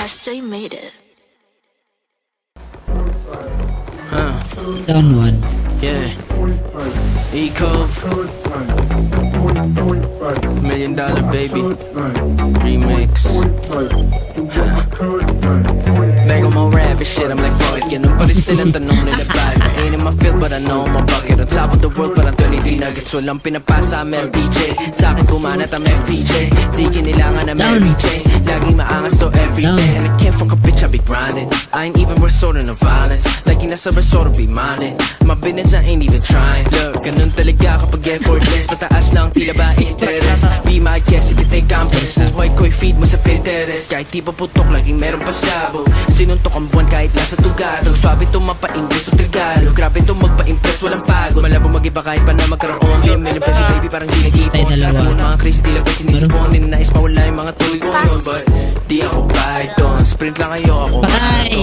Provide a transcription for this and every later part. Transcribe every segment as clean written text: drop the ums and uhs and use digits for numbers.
SJ made it. Down one. Yeah. E-Cove. $1 Million Baby. Remix. Back on my rabbit shit, I'm like fuck it. Ganun pa rin still ang tanong nila bag. I ain't in my field but I know I'm a bucket. On top of the world parang 23 nuggets. Walang pinapasa I'm MPJ. Sa akin bumanat I'm FPJ. Di kinilangan na Mary Jane. Laging maangas to everyday. And I came from a bitch I be grinding. I ain't even resorting to violence. Laging nasa resort be minded. My business I ain't even trying. Look, ganun talaga kapag effortless. Mataas lang tila ba interest. Be my guest if you think I'm best. Buhay ko'y feed mo sa Pinterest. Kahit di pa putok laging meron pasabog. Sinuntok ang buwan kahit nasa tugado. Swabe to mapa-English o Tagalog. Grabe to magpa-impress walang pagod. Malabo mag-iba kahit pa na magkaroon. Million pesos baby parang di nag-ipon. Sa akin mga Chris di lang pa sinisipon. Ninanais mawala yung mga tuloy ko yun. But di ako python. Sprint lang kayo ako. Patay!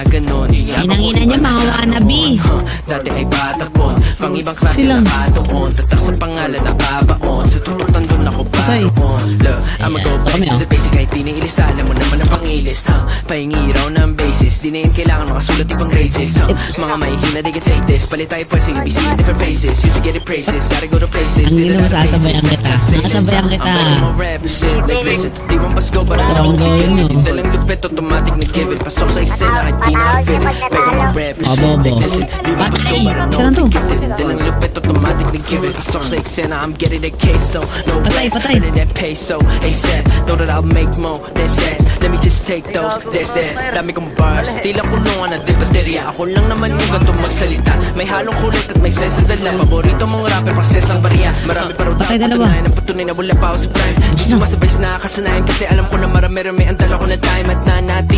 Ganon. Inangina niya mga wannabe. Dati ay patapon. Pang ibang klase na katoon. Tatak sa pangalan na kabaon. Sa tutukan doon ako baon. Look, I'ma go back to the basic. Kahit di nailis alam mo naman ang pangilis. Pahingi raw ng basis. Di na yun kailangan makasulat ibang grade 6. Mga mahihina they can take this. Palit tayo pa sa UBC different faces. Used to get it praises. Gotta go to places. Ang ino masasabayan kita. Masasabayan kita. I'm back on my rap shit. Like listen, di mo pasko but I know we can it. Di lang lupit automatic na give it. Pasok sa eksena kahit di na fit it. Back on my rap shit. Like listen, di mo pasko but I know we can it. Di lang lupit automatic na give it. Pasok sa eksena I'm getting that queso. No way, spending that peso. Hey set, know that I'll make more than sense. Let me just take those, that's that. Dami kong bars, tila kulungan na di baterya. Ako lang naman yung gantong magsalita. May halong kulit at may sense na dala. Paborito mong rapper, process lang bariya. Marami pa rin patunayan ang patunay na wala pa ako sa prime. Di sumasabay sa nakakasanayan kasi alam ko na marami-rami ang dala ko na time at nanati.